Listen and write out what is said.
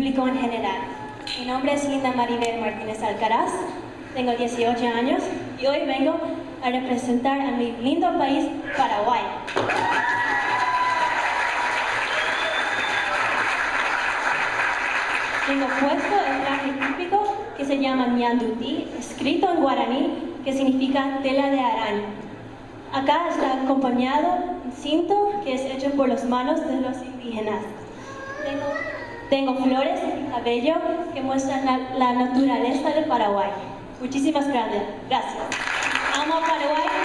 público en general. Mi nombre es Linda Maribel Martínez Alcaraz, tengo 18 años y hoy vengo a representar a mi lindo país, Paraguay. Tengo puesto el traje típico que se llama ñandutí, escrito en guaraní, que significa tela de araña. Acá está acompañado un cinto que es hecho por las manos de los indígenas. Tengo flores en mi cabello que muestran la naturaleza de Paraguay. Muchísimas gracias. Amo Paraguay.